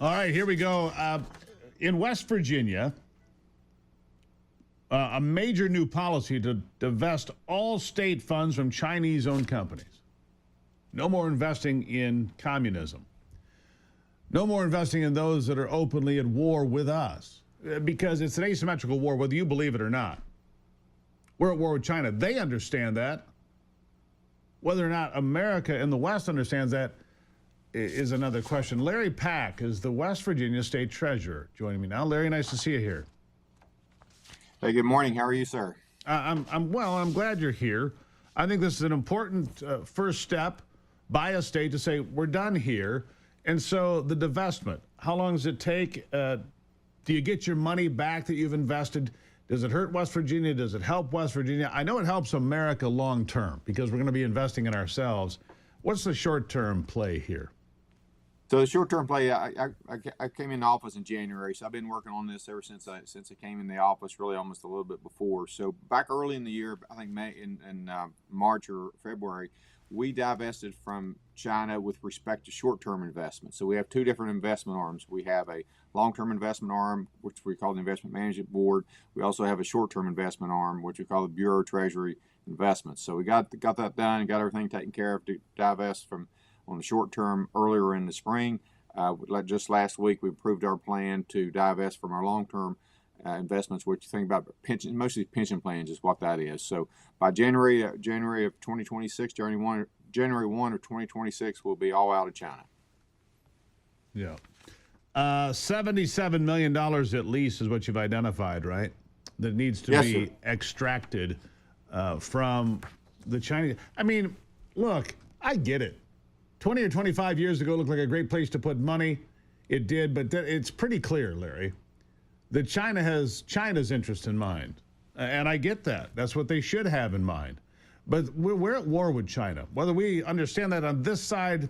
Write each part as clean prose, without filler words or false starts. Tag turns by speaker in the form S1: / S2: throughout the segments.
S1: All right, here we go. In West Virginia, a major new policy to divest all state funds from Chinese-owned companies. No more investing in communism. No more investing in those that are openly at war with us, because it's an asymmetrical war, whether you believe it or not. We're at war with China. They understand that. Whether or not America and the West understands that is another question. Larry Pack is the West Virginia State Treasurer joining me now. Larry, nice to see you here.
S2: Hey, good morning. How are you, sir?
S1: I'm well. I'm glad you're here. I think this is an important first step by a state to say we're done here. And so the divestment, how long does it take? Do you get your money back that you've invested? Does it hurt West Virginia? Does it help West Virginia? I know it helps America long term because we're going to be investing in ourselves. What's the short-term play here?
S2: So the short-term play, I came in office in January, so I've been working on this ever since I came in the office, really almost a little bit before. So back early in the year, I think in March or February, we divested from China with respect to short-term investments. So we have two different investment arms. We have a long-term investment arm, which we call the Investment Management Board. We also have a short-term investment arm, which we call the Bureau of Treasury Investments. So we got that done and got everything taken care of to divest from on the short term earlier in the spring. Just last week, we approved our plan to divest from our long-term investments, which you think about pension, mostly pension plans is what that is. So by January of 2026, January 1 of 2026, we'll be all out of China.
S1: Yeah. $77 million at least is what you've identified, right? That needs to be extracted from the Chinese. I mean, look, I get it. 20 or 25 years ago looked like a great place to put money. It did, but it's pretty clear, Larry, that China has China's interest in mind. And I get that. That's what they should have in mind. But we're at war with China, whether we understand that on this side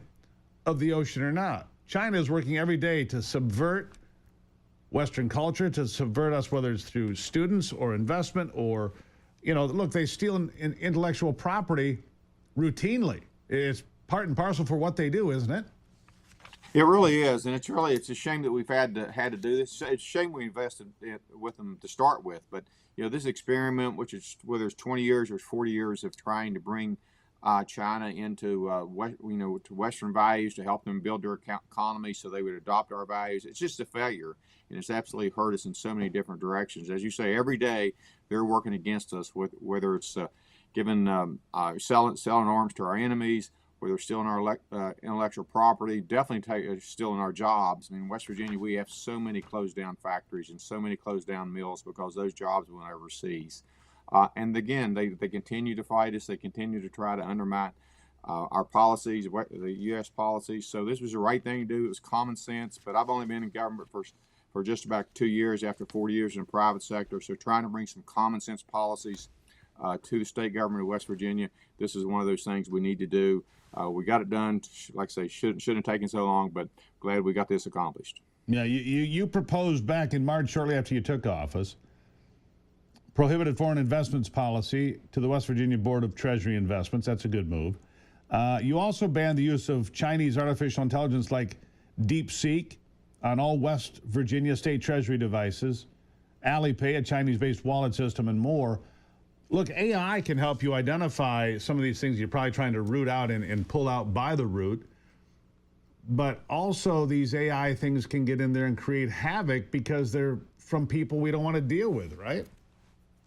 S1: of the ocean or not. China is working every day to subvert Western culture, to subvert us, whether it's through students or investment or, look, they steal intellectual property routinely. It's part and parcel for what they do, isn't it?
S2: It really is, and it's a shame that we've had to do this. It's a shame we invested with them to start with, but this experiment, which is whether it's 20 years or 40 years of trying to bring China into to Western values to help them build their economy so they would adopt our values. It's just a failure, and it's absolutely hurt us in so many different directions. As you say, every day they're working against us, whether it's selling arms to our enemies, where they're stealing our intellectual property, definitely stealing our jobs. I mean, in West Virginia, we have so many closed down factories and so many closed down mills because those jobs went overseas. And again, they continue to fight us. They continue to try to undermine our policies, the U.S. policies. So this was the right thing to do. It was common sense. But I've only been in government for just about 2 years after 40 years in the private sector. So trying to bring some common sense policies to the state government of West Virginia, this is one of those things we need to do. We got it done. Like I say, shouldn't have taken so long, but glad we got this accomplished.
S1: Yeah, you proposed back in March, shortly after you took office, prohibited foreign investments policy to the West Virginia Board of Treasury Investments. That's a good move. You also banned the use of Chinese artificial intelligence like DeepSeek on all West Virginia state treasury devices, Alipay, a Chinese-based wallet system, and more. Look, AI can help you identify some of these things you're probably trying to root out and pull out by the root. But also these AI things can get in there and create havoc because they're from people we don't want to deal with, right?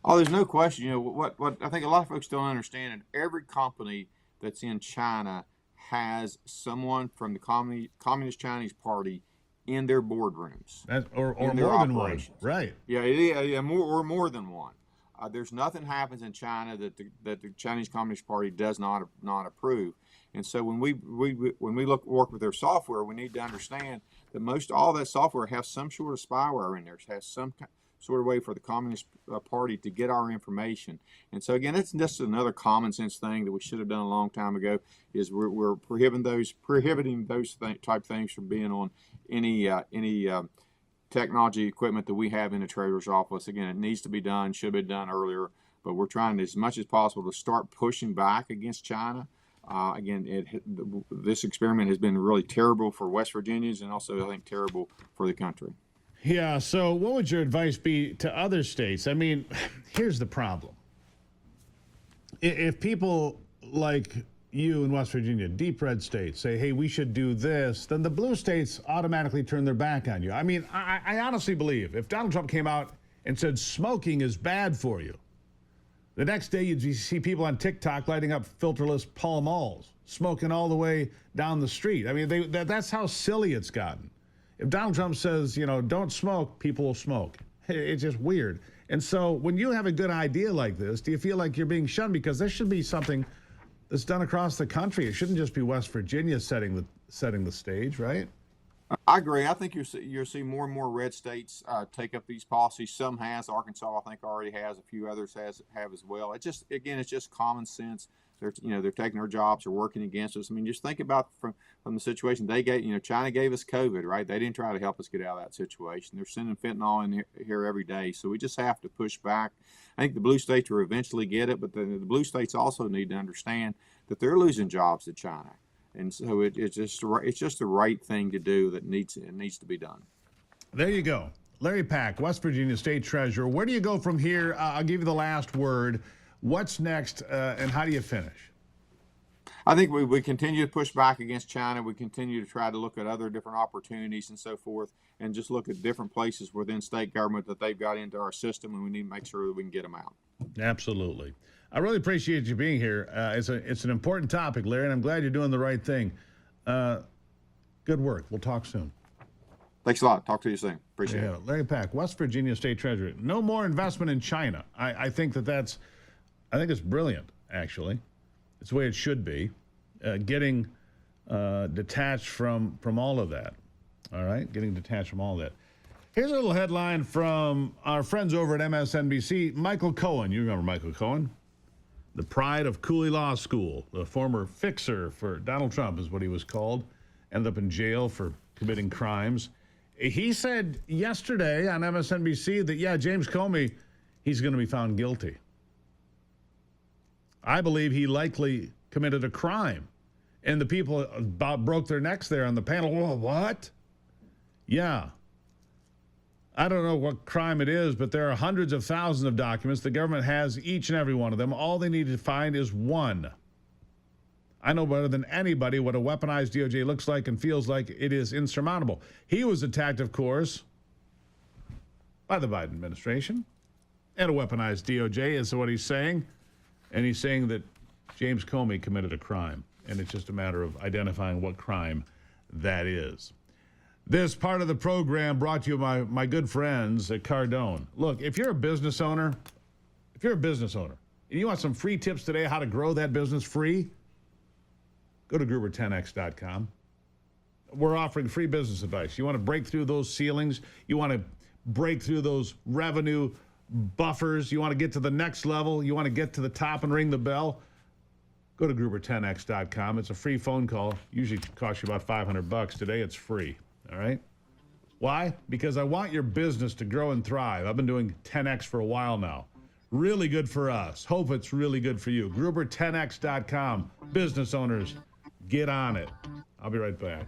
S2: Oh, there's no question. What I think a lot of folks don't understand, and every company that's in China has someone from the Communist Chinese Party in their boardrooms.
S1: Or more than one, right?
S2: Yeah, more than one. There's nothing happens in China that the Chinese Communist Party does not approve. And so when we work with their software, we need to understand that all that software has some sort of spyware in there. It has some sort of way for the Communist Party to get our information. And so again, it's just another common sense thing that we should have done a long time ago. Is we're prohibiting those type things from being on any technology equipment that we have in the Treasurer's office. Again, it needs to be done, should have been done earlier, but we're trying as much as possible to start pushing back against China. Again, this experiment has been really terrible for West Virginians and also, I think, terrible for the country.
S1: Yeah, so what would your advice be to other states? I mean, here's the problem. If people like you in West Virginia, deep red states, say, hey, we should do this, then the blue states automatically turn their back on you. I mean, I honestly believe if Donald Trump came out and said smoking is bad for you, the next day you'd see people on TikTok lighting up filterless Pall Malls, smoking all the way down the street. I mean, that's how silly it's gotten. If Donald Trump says, don't smoke, people will smoke. It's just weird. And so when you have a good idea like this, do you feel like you're being shunned? Because there should be something that's done across the country. It shouldn't just be West Virginia setting the stage, right?
S2: I agree. I think you'll see more and more red states take up these policies. Some has. Arkansas, I think, already has. A few others have as well. It's just common sense. They're taking our jobs. They're working against us. I mean, just think about from the situation they gave. China gave us COVID, right? They didn't try to help us get out of that situation. They're sending fentanyl in here every day. So we just have to push back. I think the blue states will eventually get it, but the blue states also need to understand that they're losing jobs to China. And so it's just the right thing to do that needs to be done.
S1: There you go. Larry Pack, West Virginia State Treasurer. Where do you go from here? I'll give you the last word. What's next, and how do you finish?
S2: I think we continue to push back against China. We continue to try to look at other different opportunities and so forth, and just look at different places within state government that they've got into our system, and we need to make sure that we can get them out.
S1: Absolutely. I really appreciate you being here. It's an important topic, Larry, and I'm glad you're doing the right thing. Good work. We'll talk soon.
S2: Thanks a lot. Talk to you soon. Appreciate it.
S1: Larry Pack, West Virginia State Treasurer. No more investment in China. I think it's brilliant, actually. It's the way it should be. Getting detached from all of that. All right? Getting detached from all that. Here's a little headline from our friends over at MSNBC. Michael Cohen. You remember Michael Cohen? The pride of Cooley Law School. The former fixer for Donald Trump is what he was called. Ended up in jail for committing crimes. He said yesterday on MSNBC that, James Comey, he's going to be found guilty. I believe he likely committed a crime. And the people about broke their necks there on the panel. Whoa, what? Yeah. I don't know what crime it is, but there are hundreds of thousands of documents. The government has each and every one of them. All they need to find is one. I know better than anybody what a weaponized DOJ looks like and feels like. It is insurmountable. He was attacked, of course, by the Biden administration. And a weaponized DOJ is what he's saying. And he's saying that James Comey committed a crime. And it's just a matter of identifying what crime that is. This part of the program brought to you by my good friends at Cardone. Look, if you're a business owner, and you want some free tips today how to grow that business free, go to Gruber10x.com. We're offering free business advice. You want to break through those ceilings? You want to break through those revenue buffers? You want to get to the next level? You want to get to the top and ring the bell? Go to Gruber10x.com. It's a free phone call. Usually costs you about $500. Today it's free. All right? Why? Because I want your business to grow and thrive. I've been doing 10x for a while now. Really good for us. Hope it's really good for you. Gruber10x.com. Business owners, get on it. I'll be right back.